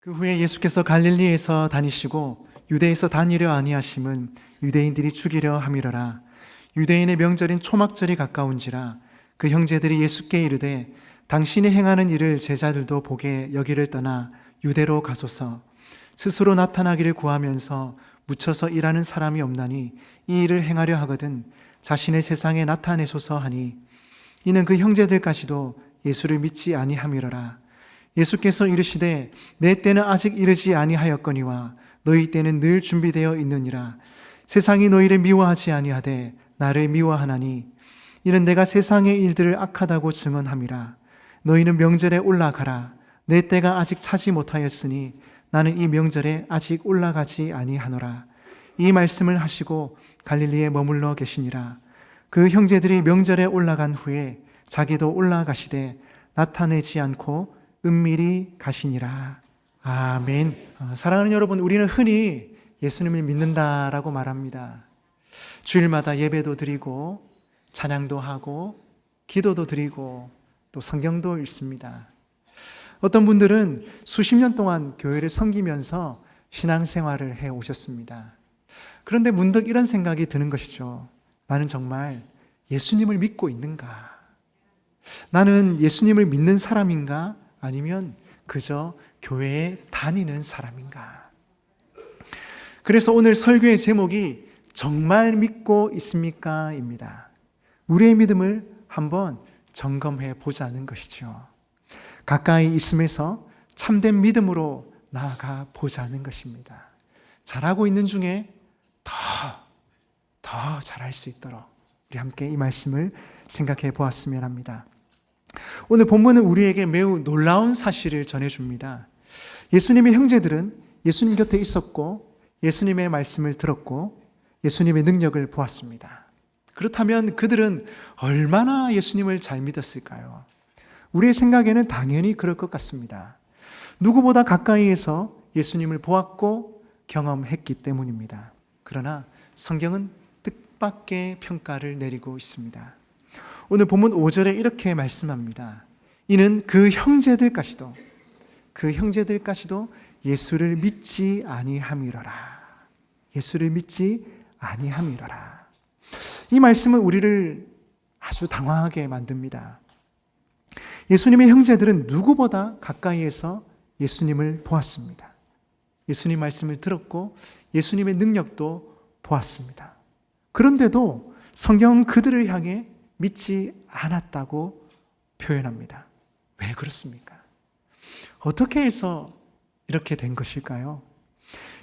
그 후에 예수께서 갈릴리에서 다니시고 유대에서 다니려 아니하심은 유대인들이 죽이려 함이러라. 유대인의 명절인 초막절이 가까운지라. 그 형제들이 예수께 이르되 당신이 행하는 일을 제자들도 보게 여기를 떠나 유대로 가소서. 스스로 나타나기를 구하면서 묻혀서 일하는 사람이 없나니 이 일을 행하려 하거든 자신의 세상에 나타내소서 하니, 이는 그 형제들까지도 예수를 믿지 아니함이러라. 예수께서 이르시되 내 때는 아직 이르지 아니하였거니와 너희 때는 늘 준비되어 있느니라. 세상이 너희를 미워하지 아니하되 나를 미워하나니 이는 내가 세상의 일들을 악하다고 증언함이라. 너희는 명절에 올라가라. 내 때가 아직 차지 못하였으니 나는 이 명절에 아직 올라가지 아니하노라. 이 말씀을 하시고 갈릴리에 머물러 계시니라. 그 형제들이 명절에 올라간 후에 자기도 올라가시되 나타내지 않고 은밀히 가시니라. 아멘. 사랑하는 여러분, 우리는 흔히 예수님을 믿는다라고 말합니다. 주일마다 예배도 드리고 찬양도 하고 기도도 드리고 또 성경도 읽습니다. 어떤 분들은 수십 년 동안 교회를 섬기면서 신앙생활을 해 오셨습니다. 그런데 문득 이런 생각이 드는 것이죠. 나는 정말 예수님을 믿고 있는가? 나는 예수님을 믿는 사람인가? 아니면 그저 교회에 다니는 사람인가? 그래서 오늘 설교의 제목이 정말 믿고 있습니까? 입니다. 우리의 믿음을 한번 점검해 보자는 것이죠. 가까이 있음에서 참된 믿음으로 나아가 보자는 것입니다. 잘하고 있는 중에 더 잘할 수 있도록 우리 함께 이 말씀을 생각해 보았으면 합니다. 오늘 본문은 우리에게 매우 놀라운 사실을 전해줍니다. 예수님의 형제들은 예수님 곁에 있었고 예수님의 말씀을 들었고 예수님의 능력을 보았습니다. 그렇다면 그들은 얼마나 예수님을 잘 믿었을까요? 우리의 생각에는 당연히 그럴 것 같습니다. 누구보다 가까이에서 예수님을 보았고 경험했기 때문입니다. 그러나 성경은 뜻밖의 평가를 내리고 있습니다. 오늘 본문 5절에 이렇게 말씀합니다. 이는 그 형제들까지도 예수를 믿지 아니함이로라. 예수를 믿지 아니함이로라. 이 말씀은 우리를 아주 당황하게 만듭니다. 예수님의 형제들은 누구보다 가까이에서 예수님을 보았습니다. 예수님 말씀을 들었고 예수님의 능력도 보았습니다. 그런데도 성경은 그들을 향해 믿지 않았다고 표현합니다. 왜 그렇습니까? 어떻게 해서 이렇게 된 것일까요?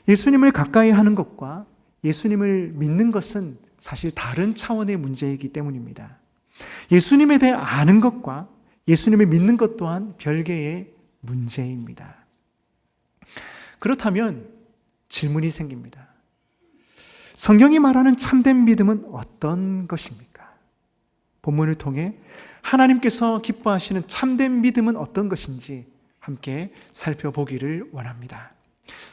예수님을 가까이 하는 것과 예수님을 믿는 것은 사실 다른 차원의 문제이기 때문입니다. 예수님에 대해 아는 것과 예수님을 믿는 것 또한 별개의 문제입니다. 그렇다면 질문이 생깁니다. 성경이 말하는 참된 믿음은 어떤 것입니까? 본문을 통해 하나님께서 기뻐하시는 참된 믿음은 어떤 것인지 함께 살펴보기를 원합니다.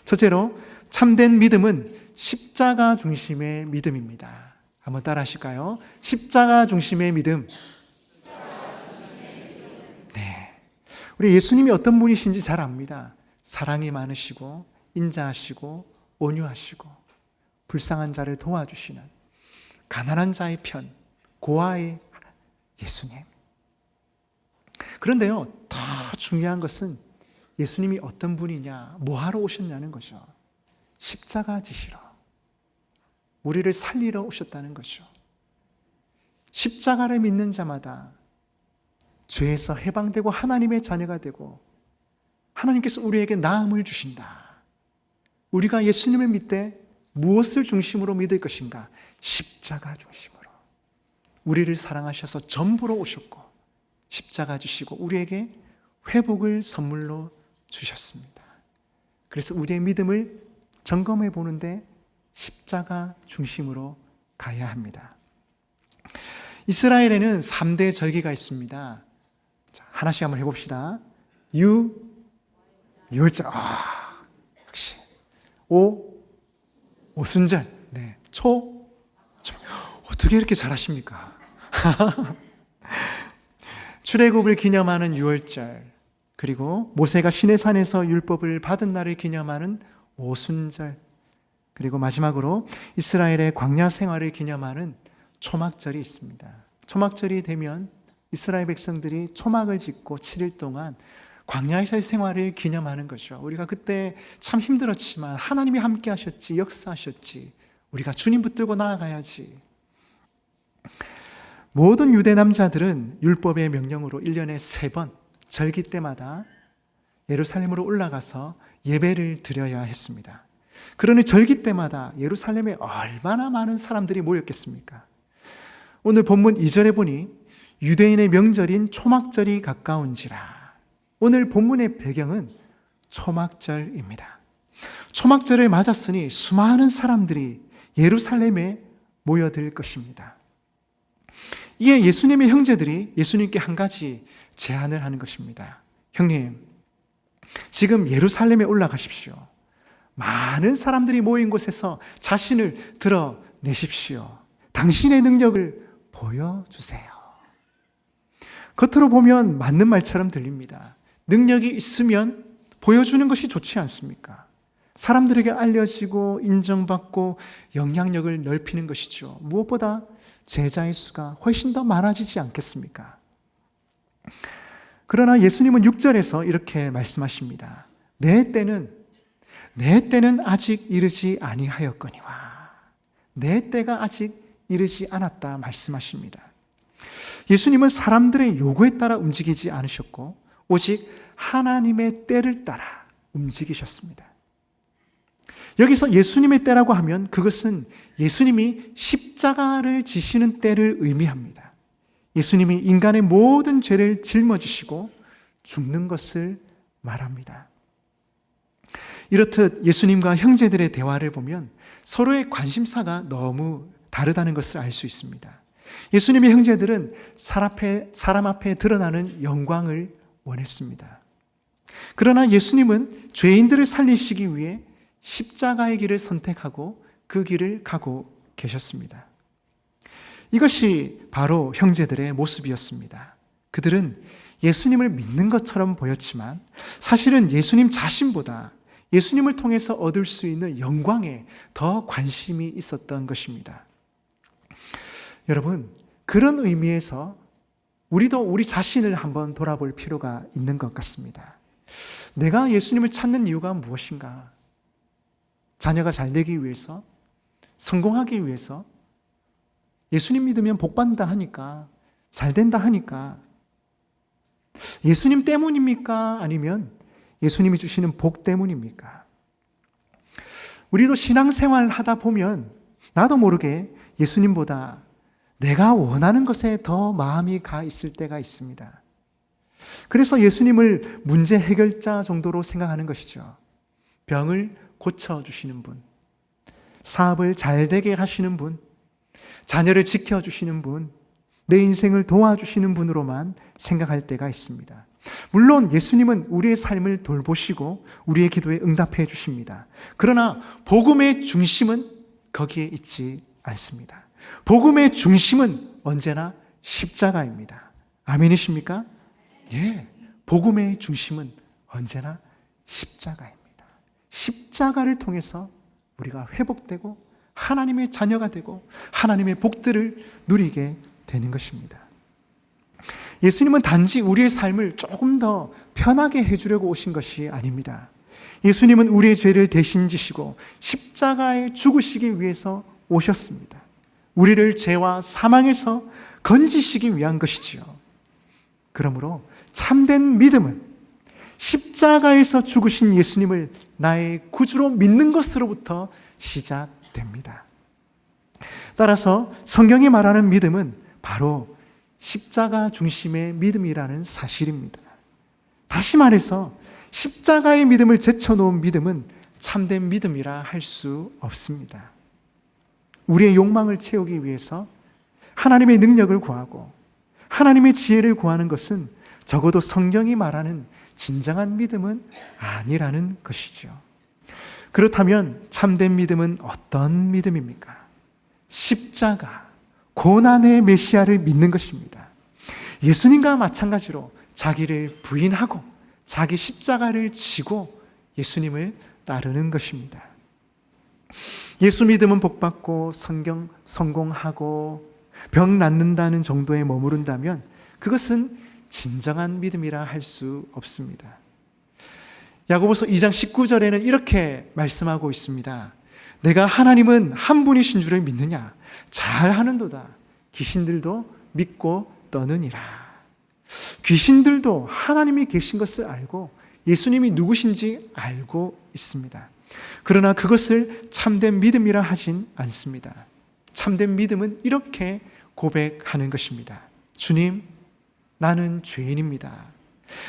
첫째로 참된 믿음은 십자가 중심의 믿음입니다. 한번 따라 하실까요? 십자가 중심의 믿음. 네, 우리 예수님이 어떤 분이신지 잘 압니다. 사랑이 많으시고 인자하시고 온유하시고 불쌍한 자를 도와주시는 가난한 자의 편, 고아의 예수님. 그런데요, 더 중요한 것은 예수님이 어떤 분이냐, 뭐하러 오셨냐는 거죠. 십자가 지시러 우리를 살리러 오셨다는 거죠. 십자가를 믿는 자마다 죄에서 해방되고 하나님의 자녀가 되고 하나님께서 우리에게 나음을 주신다. 우리가 예수님을 믿되 무엇을 중심으로 믿을 것인가? 십자가 중심으로. 우리를 사랑하셔서 전부로 오셨고 십자가 주시고 우리에게 회복을 선물로 주셨습니다. 그래서 우리의 믿음을 점검해 보는데 십자가 중심으로 가야 합니다. 이스라엘에는 3대 절기가 있습니다. 자, 하나씩 한번 해봅시다. 유월절, 역시. 오순절, 네. 어떻게 이렇게 잘하십니까? 출애굽을 기념하는 유월절, 그리고 모세가 시내산에서 율법을 받은 날을 기념하는 오순절, 그리고 마지막으로 이스라엘의 광야 생활을 기념하는 초막절이 있습니다. 초막절이 되면 이스라엘 백성들이 초막을 짓고 7일 동안 광야에서의 생활을 기념하는 거죠. 우리가 그때 참 힘들었지만 하나님이 함께 하셨지, 역사하셨지, 우리가 주님 붙들고 나아가야지. 모든 유대 남자들은 율법의 명령으로 1년에 3번 절기 때마다 예루살렘으로 올라가서 예배를 드려야 했습니다. 그러니 절기 때마다 예루살렘에 얼마나 많은 사람들이 모였겠습니까? 오늘 본문 2절에 보니 유대인의 명절인 초막절이 가까운지라. 오늘 본문의 배경은 초막절입니다. 초막절을 맞았으니 수많은 사람들이 예루살렘에 모여들 것입니다. 이에 예수님의 형제들이 예수님께 한 가지 제안을 하는 것입니다. 형님, 지금 예루살렘에 올라가십시오. 많은 사람들이 모인 곳에서 자신을 드러내십시오. 당신의 능력을 보여주세요. 겉으로 보면 맞는 말처럼 들립니다. 능력이 있으면 보여주는 것이 좋지 않습니까? 사람들에게 알려지고 인정받고 영향력을 넓히는 것이죠. 무엇보다 제자의 수가 훨씬 더 많아지지 않겠습니까? 그러나 예수님은 6절에서 이렇게 말씀하십니다. 내 때는 아직 이르지 아니하였거니와. 내 때가 아직 이르지 않았다 말씀하십니다. 예수님은 사람들의 요구에 따라 움직이지 않으셨고 오직 하나님의 때를 따라 움직이셨습니다. 여기서 예수님의 때라고 하면 그것은 예수님이 십자가를 지시는 때를 의미합니다. 예수님이 인간의 모든 죄를 짊어지시고 죽는 것을 말합니다. 이렇듯 예수님과 형제들의 대화를 보면 서로의 관심사가 너무 다르다는 것을 알 수 있습니다. 예수님의 형제들은 사람 앞에 드러나는 영광을 원했습니다. 그러나 예수님은 죄인들을 살리시기 위해 십자가의 길을 선택하고 그 길을 가고 계셨습니다. 이것이 바로 형제들의 모습이었습니다. 그들은 예수님을 믿는 것처럼 보였지만 사실은 예수님 자신보다 예수님을 통해서 얻을 수 있는 영광에 더 관심이 있었던 것입니다. 여러분, 그런 의미에서 우리도 우리 자신을 한번 돌아볼 필요가 있는 것 같습니다. 내가 예수님을 찾는 이유가 무엇인가? 자녀가 잘 되기 위해서? 성공하기 위해서? 예수님 믿으면 복 받는다 하니까, 잘 된다 하니까, 예수님 때문입니까? 아니면 예수님이 주시는 복 때문입니까? 우리도 신앙생활 하다 보면 나도 모르게 예수님보다 내가 원하는 것에 더 마음이 가 있을 때가 있습니다. 그래서 예수님을 문제 해결자 정도로 생각하는 것이죠. 병을 고쳐주시는 분, 사업을 잘 되게 하시는 분, 자녀를 지켜주시는 분, 내 인생을 도와주시는 분으로만 생각할 때가 있습니다. 물론 예수님은 우리의 삶을 돌보시고 우리의 기도에 응답해 주십니다. 그러나 복음의 중심은 거기에 있지 않습니다. 복음의 중심은 언제나 십자가입니다. 아멘이십니까? 예, 복음의 중심은 언제나 십자가입니다. 십자가를 통해서 우리가 회복되고 하나님의 자녀가 되고 하나님의 복들을 누리게 되는 것입니다. 예수님은 단지 우리의 삶을 조금 더 편하게 해주려고 오신 것이 아닙니다. 예수님은 우리의 죄를 대신 지시고 십자가에 죽으시기 위해서 오셨습니다. 우리를 죄와 사망에서 건지시기 위한 것이지요. 그러므로 참된 믿음은 십자가에서 죽으신 예수님을 나의 구주로 믿는 것으로부터 시작됩니다. 따라서 성경이 말하는 믿음은 바로 십자가 중심의 믿음이라는 사실입니다. 다시 말해서 십자가의 믿음을 제쳐놓은 믿음은 참된 믿음이라 할 수 없습니다. 우리의 욕망을 채우기 위해서 하나님의 능력을 구하고 하나님의 지혜를 구하는 것은 적어도 성경이 말하는 진정한 믿음은 아니라는 것이죠. 그렇다면 참된 믿음은 어떤 믿음입니까? 십자가, 고난의 메시아를 믿는 것입니다. 예수님과 마찬가지로 자기를 부인하고 자기 십자가를 지고 예수님을 따르는 것입니다. 예수 믿으면 복받고 성공하고 병 낫는다는 정도에 머무른다면 그것은 진정한 믿음이라 할 수 없습니다. 야고보서 2장 19절에는 이렇게 말씀하고 있습니다. 내가 하나님은 한 분이신 줄을 믿느냐? 잘하는도다. 귀신들도 믿고 떠느니라. 귀신들도 하나님이 계신 것을 알고 예수님이 누구신지 알고 있습니다. 그러나 그것을 참된 믿음이라 하진 않습니다. 참된 믿음은 이렇게 고백하는 것입니다. 주님, 나는 죄인입니다.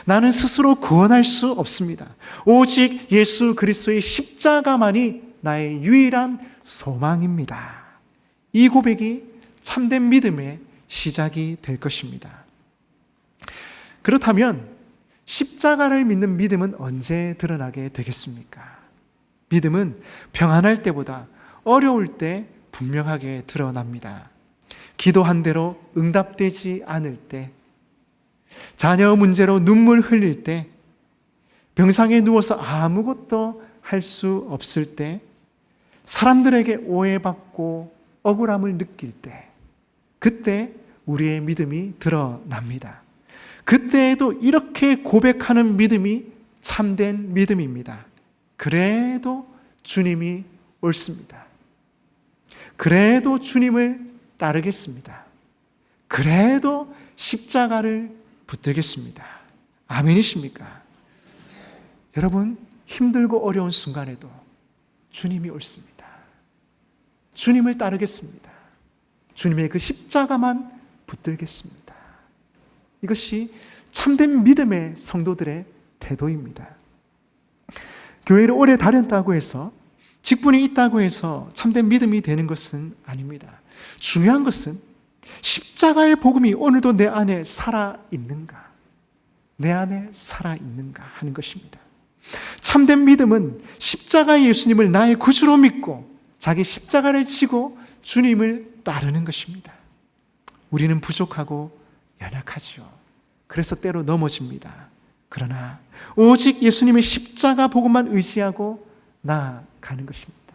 나는 스스로 구원할 수 없습니다. 오직 예수 그리스도의 십자가만이 나의 유일한 소망입니다. 이 고백이 참된 믿음의 시작이 될 것입니다. 그렇다면 십자가를 믿는 믿음은 언제 드러나게 되겠습니까? 믿음은 평안할 때보다 어려울 때 분명하게 드러납니다. 기도한 대로 응답되지 않을 때, 자녀 문제로 눈물 흘릴 때, 병상에 누워서 아무것도 할 수 없을 때, 사람들에게 오해받고 억울함을 느낄 때, 그때 우리의 믿음이 드러납니다. 그때에도 이렇게 고백하는 믿음이 참된 믿음입니다. 그래도 주님이 옳습니다. 그래도 주님을 따르겠습니다. 그래도 십자가를 붙들겠습니다. 아멘이십니까? 여러분, 힘들고 어려운 순간에도 주님이 옳습니다. 주님을 따르겠습니다. 주님의 그 십자가만 붙들겠습니다. 이것이 참된 믿음의 성도들의 태도입니다. 교회를 오래 다녔다고 해서, 직분이 있다고 해서 참된 믿음이 되는 것은 아닙니다. 중요한 것은 십자가의 복음이 오늘도 내 안에 살아있는가, 내 안에 살아있는가 하는 것입니다. 참된 믿음은 십자가의 예수님을 나의 구주로 믿고 자기 십자가를 지고 주님을 따르는 것입니다. 우리는 부족하고 연약하죠. 그래서 때로 넘어집니다. 그러나 오직 예수님의 십자가 복음만 의지하고 나아가는 것입니다.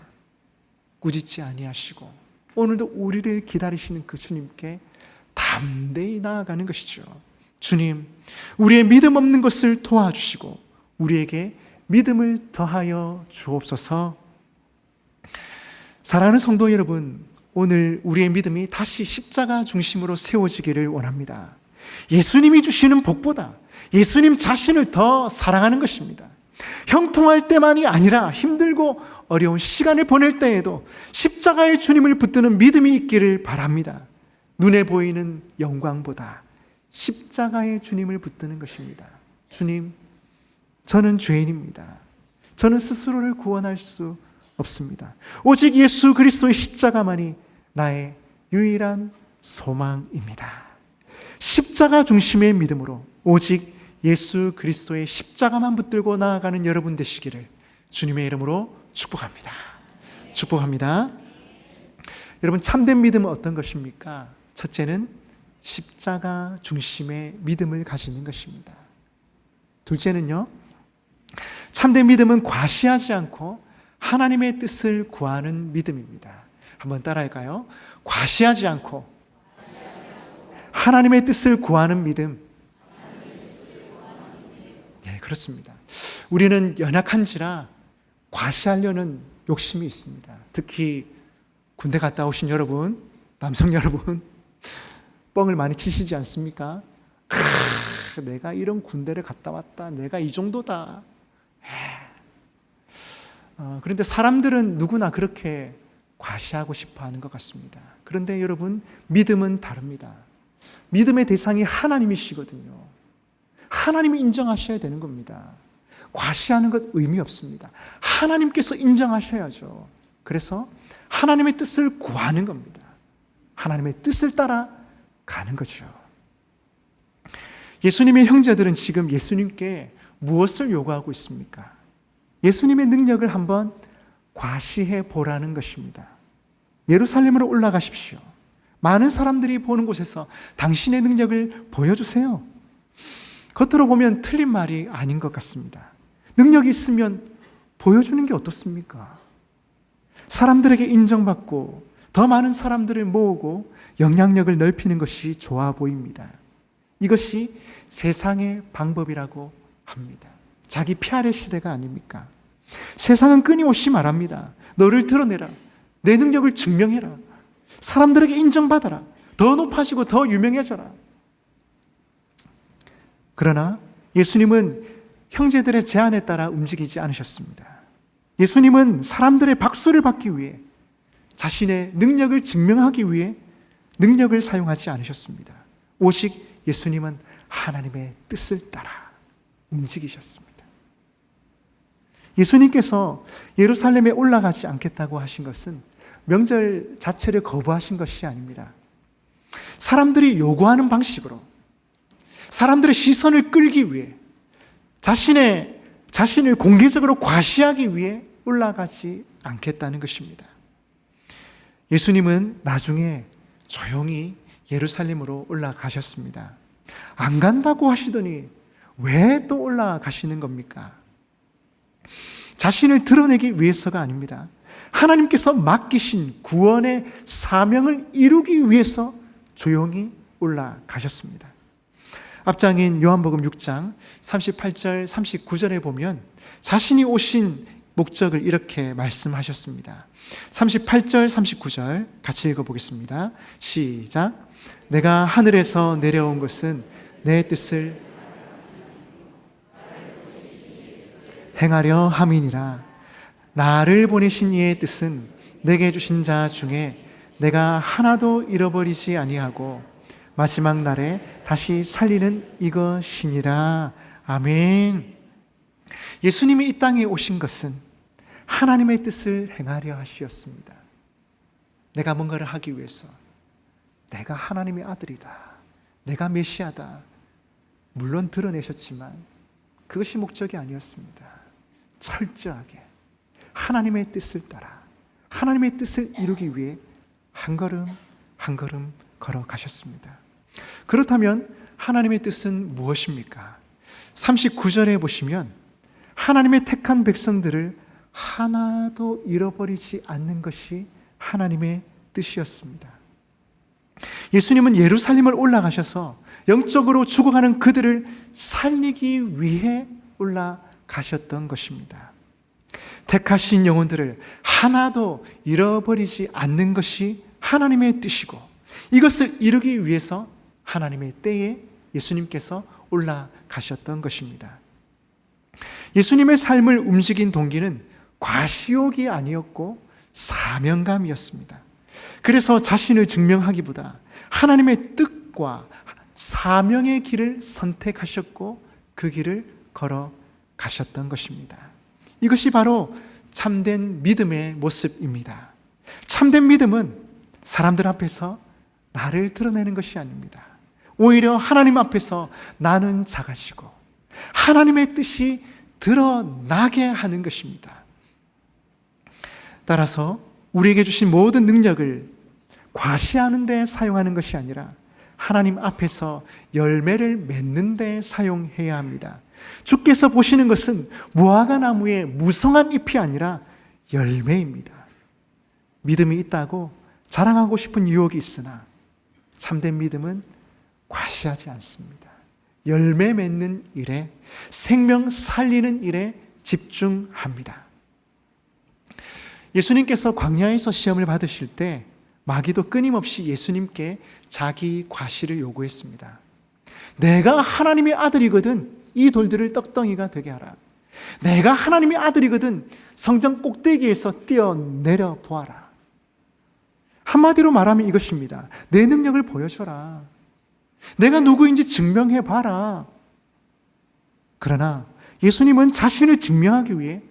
꾸짖지 아니하시고 오늘도 우리를 기다리시는 그 주님께 담대히 나아가는 것이죠. 주님, 우리의 믿음 없는 것을 도와주시고 우리에게 믿음을 더하여 주옵소서. 사랑하는 성도 여러분, 오늘 우리의 믿음이 다시 십자가 중심으로 세워지기를 원합니다. 예수님이 주시는 복보다 예수님 자신을 더 사랑하는 것입니다. 형통할 때만이 아니라 힘들고 어려운 시간을 보낼 때에도 십자가의 주님을 붙드는 믿음이 있기를 바랍니다. 눈에 보이는 영광보다 십자가의 주님을 붙드는 것입니다. 주님, 저는 죄인입니다. 저는 스스로를 구원할 수 없습니다. 오직 예수 그리스도의 십자가만이 나의 유일한 소망입니다. 십자가 중심의 믿음으로 오직 예수 그리스도의 십자가만 붙들고 나아가는 여러분 되시기를 주님의 이름으로 축복합니다. 축복합니다. 여러분, 참된 믿음은 어떤 것입니까? 첫째는 십자가 중심의 믿음을 가지는 것입니다. 둘째는요, 참된 믿음은 과시하지 않고 하나님의 뜻을 구하는 믿음입니다. 한번 따라할까요? 과시하지 않고 하나님의 뜻을 구하는 믿음. 네, 그렇습니다. 우리는 연약한지라 과시하려는 욕심이 있습니다. 특히 군대 갔다 오신 여러분, 남성 여러분, 뻥을 많이 치시지 않습니까? 내가 이런 군대를 갔다 왔다. 내가 이 정도다. 그런데 사람들은 누구나 그렇게 과시하고 싶어 하는 것 같습니다. 그런데 여러분, 믿음은 다릅니다. 믿음의 대상이 하나님이시거든요. 하나님이 인정하셔야 되는 겁니다. 과시하는 것 의미 없습니다. 하나님께서 인정하셔야죠. 그래서 하나님의 뜻을 구하는 겁니다. 하나님의 뜻을 따라 가는 거죠. 예수님의 형제들은 지금 예수님께 무엇을 요구하고 있습니까? 예수님의 능력을 한번 과시해 보라는 것입니다. 예루살렘으로 올라가십시오. 많은 사람들이 보는 곳에서 당신의 능력을 보여주세요. 겉으로 보면 틀린 말이 아닌 것 같습니다. 능력이 있으면 보여주는 게 어떻습니까? 사람들에게 인정받고 더 많은 사람들을 모으고 영향력을 넓히는 것이 좋아 보입니다. 이것이 세상의 방법이라고 합니다. 자기 PR의 시대가 아닙니까? 세상은 끊임없이 말합니다. 너를 드러내라. 내 능력을 증명해라. 사람들에게 인정받아라. 더 높아지고 더 유명해져라. 그러나 예수님은 형제들의 제안에 따라 움직이지 않으셨습니다. 예수님은 사람들의 박수를 받기 위해, 자신의 능력을 증명하기 위해 능력을 사용하지 않으셨습니다. 오직 예수님은 하나님의 뜻을 따라 움직이셨습니다. 예수님께서 예루살렘에 올라가지 않겠다고 하신 것은 명절 자체를 거부하신 것이 아닙니다. 사람들이 요구하는 방식으로 사람들의 시선을 끌기 위해 자신을 공개적으로 과시하기 위해 올라가지 않겠다는 것입니다. 예수님은 나중에 조용히 예루살렘으로 올라가셨습니다. 안 간다고 하시더니 왜 또 올라가시는 겁니까? 자신을 드러내기 위해서가 아닙니다. 하나님께서 맡기신 구원의 사명을 이루기 위해서 조용히 올라가셨습니다. 앞장인 요한복음 6장 38절 39절에 보면 자신이 오신 목적을 이렇게 말씀하셨습니다. 38절 39절 같이 읽어보겠습니다. 시작. 내가 하늘에서 내려온 것은 내 뜻을 행하려 함이니라. 나를 보내신 이의 뜻은 내게 주신 자 중에 내가 하나도 잃어버리지 아니하고 마지막 날에 다시 살리는 이것이니라. 아멘. 예수님이 이 땅에 오신 것은 하나님의 뜻을 행하려 하시었습니다. 내가 뭔가를 하기 위해서, 내가 하나님의 아들이다, 내가 메시아다, 물론 드러내셨지만 그것이 목적이 아니었습니다. 철저하게 하나님의 뜻을 따라 하나님의 뜻을 이루기 위해 한 걸음 한 걸음 걸어가셨습니다. 그렇다면 하나님의 뜻은 무엇입니까? 39절에 보시면 하나님의 택한 백성들을 하나도 잃어버리지 않는 것이 하나님의 뜻이었습니다. 예수님은 예루살렘을 올라가셔서 영적으로 죽어가는 그들을 살리기 위해 올라가셨던 것입니다. 택하신 영혼들을 하나도 잃어버리지 않는 것이 하나님의 뜻이고, 이것을 이루기 위해서 하나님의 때에 예수님께서 올라가셨던 것입니다. 예수님의 삶을 움직인 동기는 과시욕이 아니었고 사명감이었습니다. 그래서 자신을 증명하기보다 하나님의 뜻과 사명의 길을 선택하셨고 그 길을 걸어가셨던 것입니다. 이것이 바로 참된 믿음의 모습입니다. 참된 믿음은 사람들 앞에서 나를 드러내는 것이 아닙니다. 오히려 하나님 앞에서 나는 작아지고 하나님의 뜻이 드러나게 하는 것입니다. 따라서 우리에게 주신 모든 능력을 과시하는 데 사용하는 것이 아니라 하나님 앞에서 열매를 맺는 데 사용해야 합니다. 주께서 보시는 것은 무화과 나무의 무성한 잎이 아니라 열매입니다. 믿음이 있다고 자랑하고 싶은 유혹이 있으나 참된 믿음은 과시하지 않습니다. 열매 맺는 일에, 생명 살리는 일에 집중합니다. 예수님께서 광야에서 시험을 받으실 때 마귀도 끊임없이 예수님께 자기 과시를 요구했습니다. 내가 하나님의 아들이거든 이 돌들을 떡덩이가 되게 하라. 내가 하나님의 아들이거든 성전 꼭대기에서 뛰어내려 보아라. 한마디로 말하면 이것입니다. 내 능력을 보여줘라. 내가 누구인지 증명해봐라. 그러나 예수님은 자신을 증명하기 위해,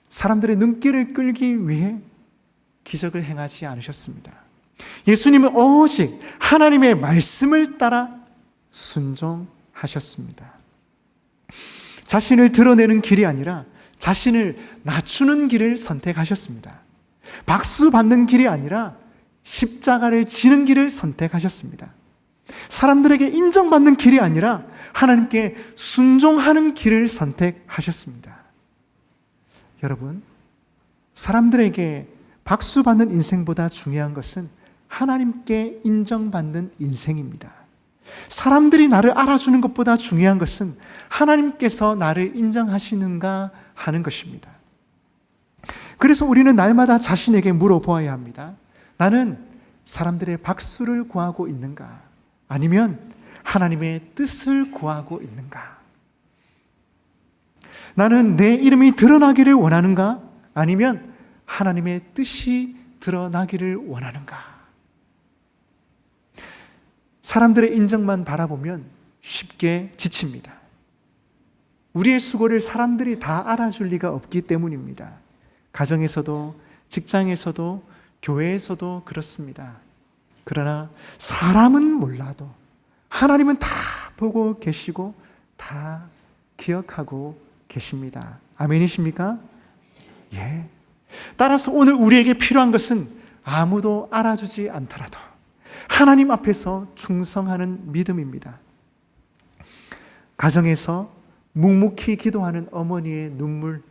사람들의 눈길을 끌기 위해 기적을 행하지 않으셨습니다. 예수님은 오직 하나님의 말씀을 따라 순종하셨습니다. 자신을 드러내는 길이 아니라 자신을 낮추는 길을 선택하셨습니다. 박수 받는 길이 아니라 십자가를 지는 길을 선택하셨습니다. 사람들에게 인정받는 길이 아니라 하나님께 순종하는 길을 선택하셨습니다. 여러분, 사람들에게 박수받는 인생보다 중요한 것은 하나님께 인정받는 인생입니다. 사람들이 나를 알아주는 것보다 중요한 것은 하나님께서 나를 인정하시는가 하는 것입니다. 그래서 우리는 날마다 자신에게 물어보아야 합니다. 나는 사람들의 박수를 구하고 있는가? 아니면 하나님의 뜻을 구하고 있는가? 나는 내 이름이 드러나기를 원하는가? 아니면 하나님의 뜻이 드러나기를 원하는가? 사람들의 인정만 바라보면 쉽게 지칩니다. 우리의 수고를 사람들이 다 알아줄 리가 없기 때문입니다. 가정에서도, 직장에서도, 교회에서도 그렇습니다. 그러나 사람은 몰라도 하나님은 다 보고 계시고 다 기억하고 계십니다. 아멘이십니까? 예. 따라서 오늘 우리에게 필요한 것은 아무도 알아주지 않더라도 하나님 앞에서 충성하는 믿음입니다. 가정에서 묵묵히 기도하는 어머니의 눈물,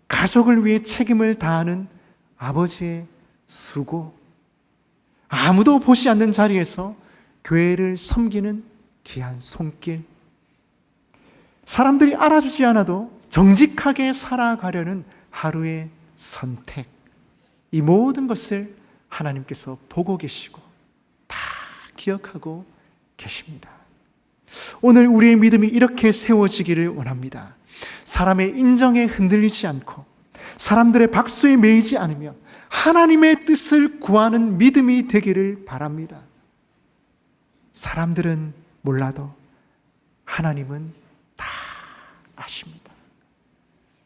가족을 위해 책임을 다하는 아버지의 수고, 아무도 보지 않는 자리에서 교회를 섬기는 귀한 손길, 사람들이 알아주지 않아도 정직하게 살아가려는 하루의 선택, 이 모든 것을 하나님께서 보고 계시고 다 기억하고 계십니다. 오늘 우리의 믿음이 이렇게 세워지기를 원합니다. 사람의 인정에 흔들리지 않고 사람들의 박수에 매이지 않으며 하나님의 뜻을 구하는 믿음이 되기를 바랍니다. 사람들은 몰라도 하나님은 다 아십니다.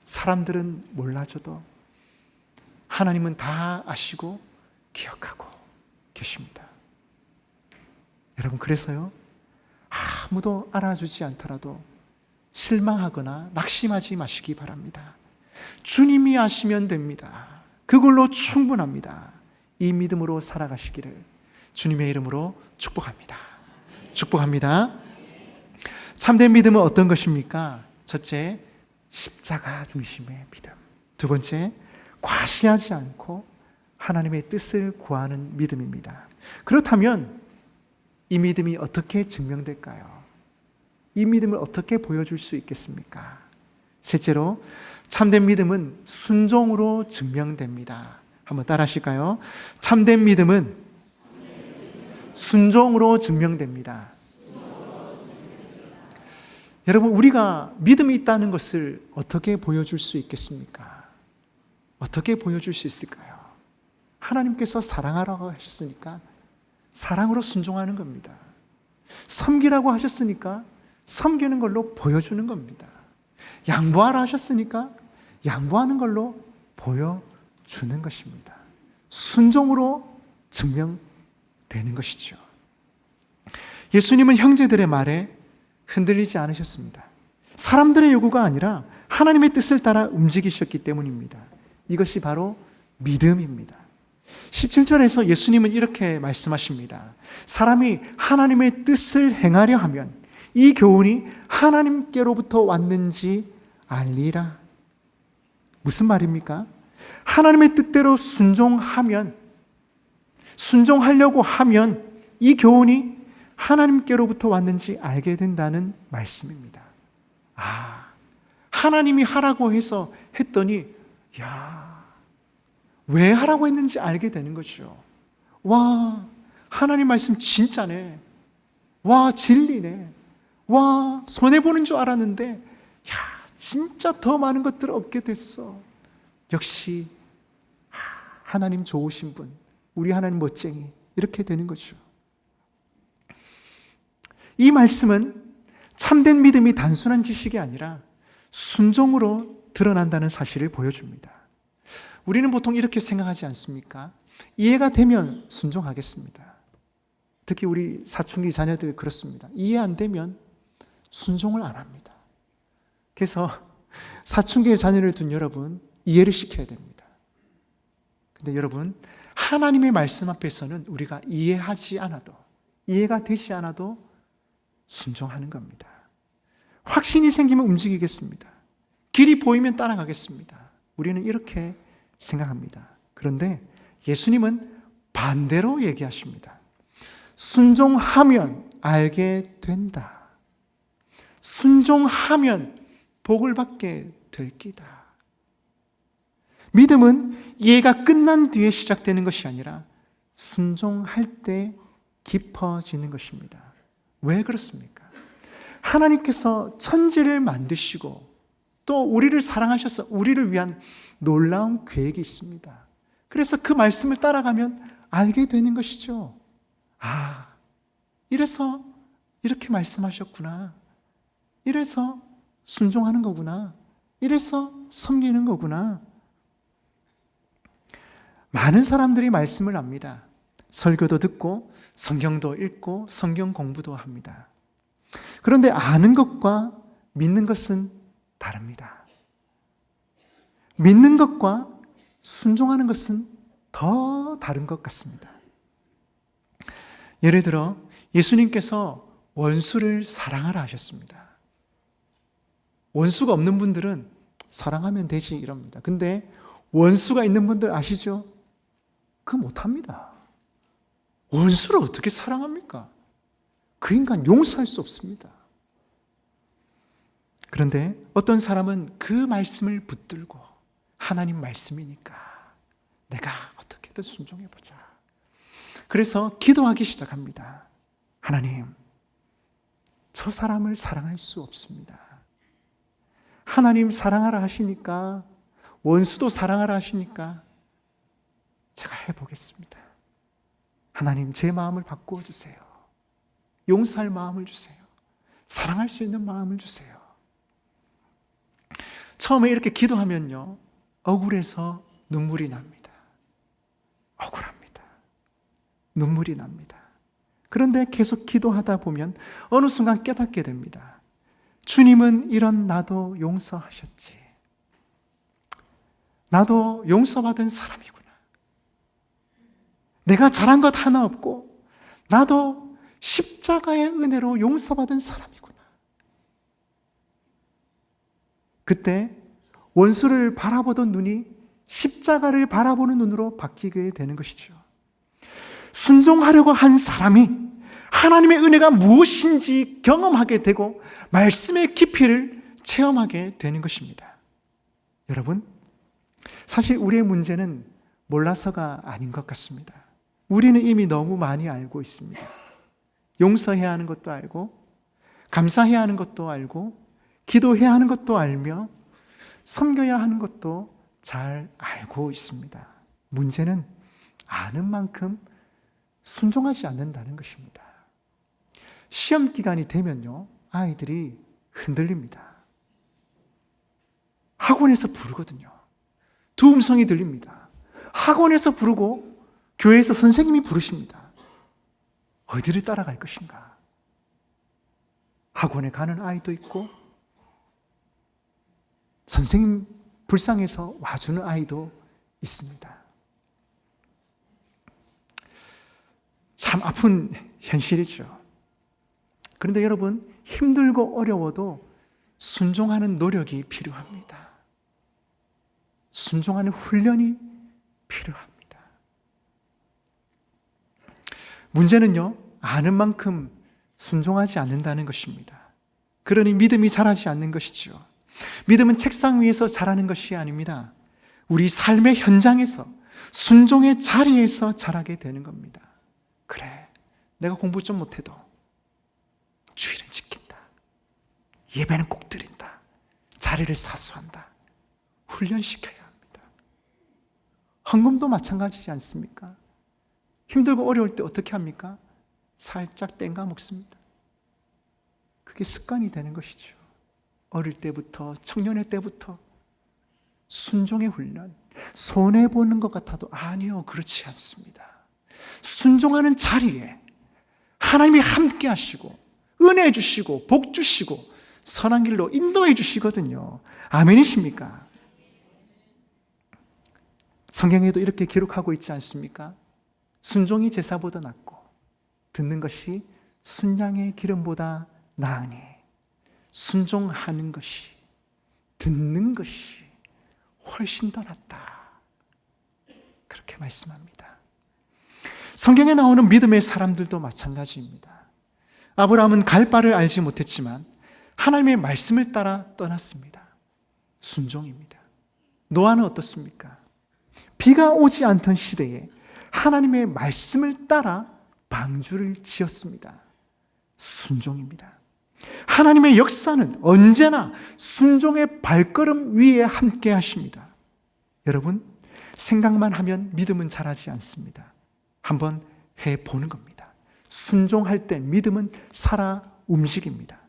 사람들은 몰라줘도 하나님은 다 아시고 기억하고 계십니다. 여러분, 그래서요, 아무도 알아주지 않더라도 실망하거나 낙심하지 마시기 바랍니다. 주님이 아시면 됩니다. 그걸로 충분합니다. 이 믿음으로 살아가시기를 주님의 이름으로 축복합니다. 축복합니다. 참된 믿음은 어떤 것입니까? 첫째, 십자가 중심의 믿음. 두 번째, 과시하지 않고 하나님의 뜻을 구하는 믿음입니다. 그렇다면 이 믿음이 어떻게 증명될까요? 이 믿음을 어떻게 보여줄 수 있겠습니까? 셋째로, 참된 믿음은 순종으로 증명됩니다. 한번 따라 하실까요? 참된 믿음은 순종으로 증명됩니다. 여러분, 우리가 믿음이 있다는 것을 어떻게 보여줄 수 있겠습니까? 어떻게 보여줄 수 있을까요? 하나님께서 사랑하라고 하셨으니까 사랑으로 순종하는 겁니다. 섬기라고 하셨으니까 섬기는 걸로 보여주는 겁니다. 양보하라 하셨으니까 양보하는 걸로 보여주는 것입니다. 순종으로 증명되는 것이죠. 예수님은 형제들의 말에 흔들리지 않으셨습니다. 사람들의 요구가 아니라 하나님의 뜻을 따라 움직이셨기 때문입니다. 이것이 바로 믿음입니다. 17절에서 예수님은 이렇게 말씀하십니다. 사람이 하나님의 뜻을 행하려 하면 이 교훈이 하나님께로부터 왔는지 알리라. 무슨 말입니까? 하나님의 뜻대로 순종하려고 하면 이 교훈이 하나님께로부터 왔는지 알게 된다는 말씀입니다. 하나님이 하라고 해서 했더니 왜 하라고 했는지 알게 되는 거죠. 와, 하나님 말씀 진짜네. 와, 진리네. 와, 손해보는 줄 알았는데 진짜 더 많은 것들을 얻게 됐어. 역시 하나님 좋으신 분, 우리 하나님 멋쟁이, 이렇게 되는 거죠. 이 말씀은 참된 믿음이 단순한 지식이 아니라 순종으로 드러난다는 사실을 보여줍니다. 우리는 보통 이렇게 생각하지 않습니까? 이해가 되면 순종하겠습니다. 특히 우리 사춘기 자녀들 그렇습니다. 이해 안 되면 순종을 안 합니다. 그래서 사춘기의 자녀를 둔 여러분, 이해를 시켜야 됩니다. 근데 여러분, 하나님의 말씀 앞에서는 우리가 이해하지 않아도 이해가 되지 않아도 순종하는 겁니다. 확신이 생기면 움직이겠습니다. 길이 보이면 따라가겠습니다. 우리는 이렇게 생각합니다. 그런데 예수님은 반대로 얘기하십니다. 순종하면 알게 된다. 순종하면 복을 받게 될 끼다. 믿음은 이해가 끝난 뒤에 시작되는 것이 아니라 순종할 때 깊어지는 것입니다. 왜 그렇습니까? 하나님께서 천지를 만드시고 또 우리를 사랑하셔서 우리를 위한 놀라운 계획이 있습니다. 그래서 그 말씀을 따라가면 알게 되는 것이죠. 아, 이래서 이렇게 말씀하셨구나. 이래서 순종하는 거구나. 이래서 섬기는 거구나. 많은 사람들이 말씀을 압니다. 설교도 듣고 성경도 읽고 성경 공부도 합니다. 그런데 아는 것과 믿는 것은 다릅니다. 믿는 것과 순종하는 것은 더 다른 것 같습니다. 예를 들어 예수님께서 원수를 사랑하라 하셨습니다. 원수가 없는 분들은 사랑하면 되지 이럽니다. 근데 원수가 있는 분들 아시죠? 그거 못합니다. 원수를 어떻게 사랑합니까? 그 인간 용서할 수 없습니다. 그런데 어떤 사람은 그 말씀을 붙들고 하나님 말씀이니까 내가 어떻게든 순종해보자. 그래서 기도하기 시작합니다. 하나님, 저 사람을 사랑할 수 없습니다. 하나님 사랑하라 하시니까, 원수도 사랑하라 하시니까 제가 해보겠습니다. 하나님, 제 마음을 바꾸어 주세요. 용서할 마음을 주세요. 사랑할 수 있는 마음을 주세요. 처음에 이렇게 기도하면요, 억울해서 눈물이 납니다. 억울합니다. 눈물이 납니다. 그런데 계속 기도하다 보면 어느 순간 깨닫게 됩니다. 주님은 이런 나도 용서하셨지. 나도 용서받은 사람이구나. 내가 잘한 것 하나 없고 나도 십자가의 은혜로 용서받은 사람이구나. 그때 원수를 바라보던 눈이 십자가를 바라보는 눈으로 바뀌게 되는 것이죠. 순종하려고 한 사람이 하나님의 은혜가 무엇인지 경험하게 되고 말씀의 깊이를 체험하게 되는 것입니다. 여러분, 사실 우리의 문제는 몰라서가 아닌 것 같습니다. 우리는 이미 너무 많이 알고 있습니다. 용서해야 하는 것도 알고, 감사해야 하는 것도 알고, 기도해야 하는 것도 알며, 섬겨야 하는 것도 잘 알고 있습니다. 문제는 아는 만큼 순종하지 않는다는 것입니다. 시험 기간이 되면요, 아이들이 흔들립니다. 학원에서 부르거든요. 두 음성이 들립니다. 학원에서 부르고 교회에서 선생님이 부르십니다. 어디를 따라갈 것인가? 학원에 가는 아이도 있고 선생님 불쌍해서 와주는 아이도 있습니다. 참 아픈 현실이죠. 그런데 여러분, 힘들고 어려워도 순종하는 노력이 필요합니다. 순종하는 훈련이 필요합니다. 문제는요, 아는 만큼 순종하지 않는다는 것입니다. 그러니 믿음이 자라지 않는 것이죠. 믿음은 책상 위에서 자라는 것이 아닙니다. 우리 삶의 현장에서, 순종의 자리에서 자라게 되는 겁니다. 그래, 내가 공부 좀 못해도 주일은 지킨다. 예배는 꼭 드린다. 자리를 사수한다. 훈련시켜야 합니다. 헌금도 마찬가지지 않습니까? 힘들고 어려울 때 어떻게 합니까? 살짝 땡가 먹습니다. 그게 습관이 되는 것이죠. 어릴 때부터, 청년의 때부터 순종의 훈련, 손해보는 것 같아도 아니요, 그렇지 않습니다. 순종하는 자리에 하나님이 함께 하시고 은혜 주시고 복 주시고 선한 길로 인도해 주시거든요. 아멘이십니까? 성경에도 이렇게 기록하고 있지 않습니까? 순종이 제사보다 낫고 듣는 것이 순양의 기름보다 나으니 순종하는 것이, 듣는 것이 훨씬 더 낫다. 그렇게 말씀합니다. 성경에 나오는 믿음의 사람들도 마찬가지입니다. 아브라함은 갈 바를 알지 못했지만 하나님의 말씀을 따라 떠났습니다. 순종입니다. 노아는 어떻습니까? 비가 오지 않던 시대에 하나님의 말씀을 따라 방주를 지었습니다. 순종입니다. 하나님의 역사는 언제나 순종의 발걸음 위에 함께 하십니다. 여러분, 생각만 하면 믿음은 자라지 않습니다. 한번 해보는 겁니다. 순종할 때 믿음은 살아 움직입니다.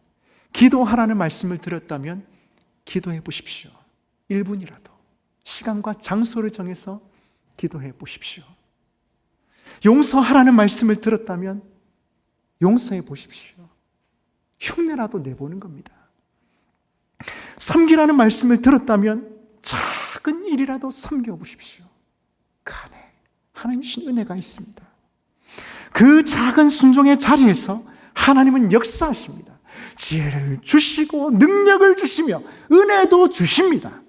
기도하라는 말씀을 들었다면 기도해 보십시오. 1분이라도 시간과 장소를 정해서 기도해 보십시오. 용서하라는 말씀을 들었다면 용서해 보십시오. 흉내라도 내보는 겁니다. 섬기라는 말씀을 들었다면 작은 일이라도 섬겨보십시오. 그 안에 하나님 주신 은혜가 있습니다. 그 작은 순종의 자리에서 하나님은 역사하십니다. 지혜를 주시고 능력을 주시며 은혜도 주십니다.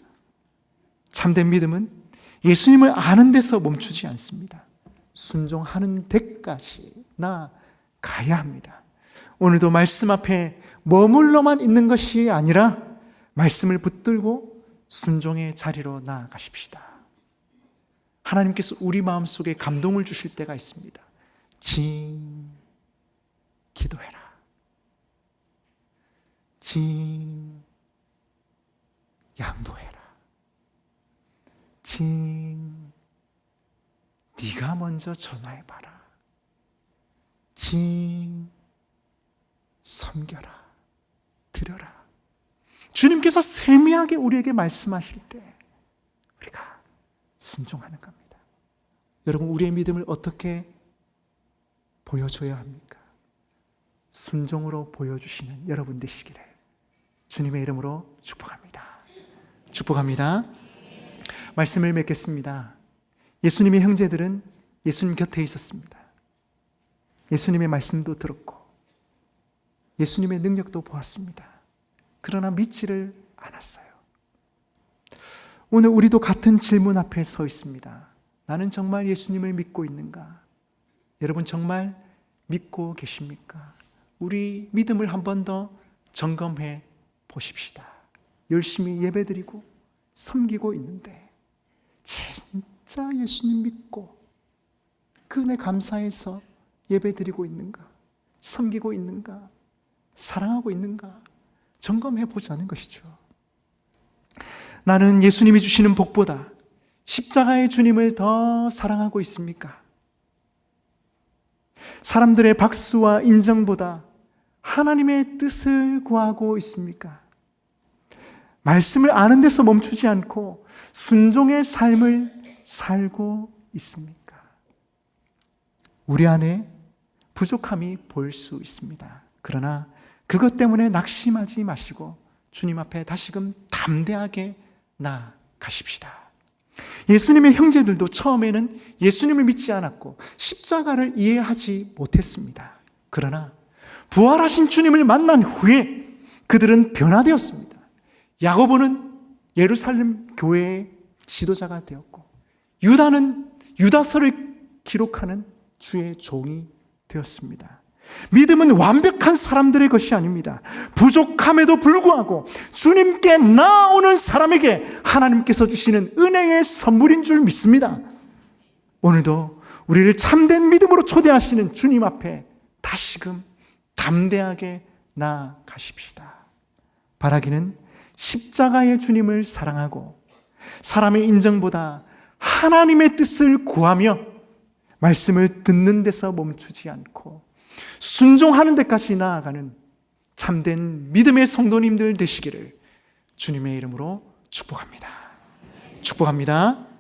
참된 믿음은 예수님을 아는 데서 멈추지 않습니다. 순종하는 데까지 나아가야 합니다. 오늘도 말씀 앞에 머물러만 있는 것이 아니라 말씀을 붙들고 순종의 자리로 나아가십시다. 하나님께서 우리 마음속에 감동을 주실 때가 있습니다. 기도해라. 양보해라. 네가 먼저 전화해봐라. 섬겨라. 드려라. 주님께서 세미하게 우리에게 말씀하실 때 우리가 순종하는 겁니다. 여러분, 우리의 믿음을 어떻게 보여줘야 합니까? 순종으로 보여주시는 여러분 되시기를 주님의 이름으로 축복합니다. 축복합니다. 말씀을 맺겠습니다. 예수님의 형제들은 예수님 곁에 있었습니다. 예수님의 말씀도 들었고 예수님의 능력도 보았습니다. 그러나 믿지를 않았어요. 오늘 우리도 같은 질문 앞에 서 있습니다. 나는 정말 예수님을 믿고 있는가? 여러분, 정말 믿고 계십니까? 우리 믿음을 한 번 더 점검해 보십시다. 열심히 예배드리고 섬기고 있는데 진짜 예수님 믿고 그 은혜 감사해서 예배드리고 있는가? 섬기고 있는가? 사랑하고 있는가? 점검해 보자는 것이죠. 나는 예수님이 주시는 복보다 십자가의 주님을 더 사랑하고 있습니까? 사람들의 박수와 인정보다 하나님의 뜻을 구하고 있습니까? 말씀을 아는 데서 멈추지 않고 순종의 삶을 살고 있습니까? 우리 안에 부족함이 보일 수 있습니다. 그러나 그것 때문에 낙심하지 마시고 주님 앞에 다시금 담대하게 나아가십시다. 예수님의 형제들도 처음에는 예수님을 믿지 않았고 십자가를 이해하지 못했습니다. 그러나 부활하신 주님을 만난 후에 그들은 변화되었습니다. 야고보는 예루살렘 교회의 지도자가 되었고 유다는 유다서를 기록하는 주의 종이 되었습니다. 믿음은 완벽한 사람들의 것이 아닙니다. 부족함에도 불구하고 주님께 나아오는 사람에게 하나님께서 주시는 은혜의 선물인 줄 믿습니다. 오늘도 우리를 참된 믿음으로 초대하시는 주님 앞에 다시금 담대하게 나아가십시다. 바라기는 십자가의 주님을 사랑하고 사람의 인정보다 하나님의 뜻을 구하며 말씀을 듣는 데서 멈추지 않고 순종하는 데까지 나아가는 참된 믿음의 성도님들 되시기를 주님의 이름으로 축복합니다. 축복합니다.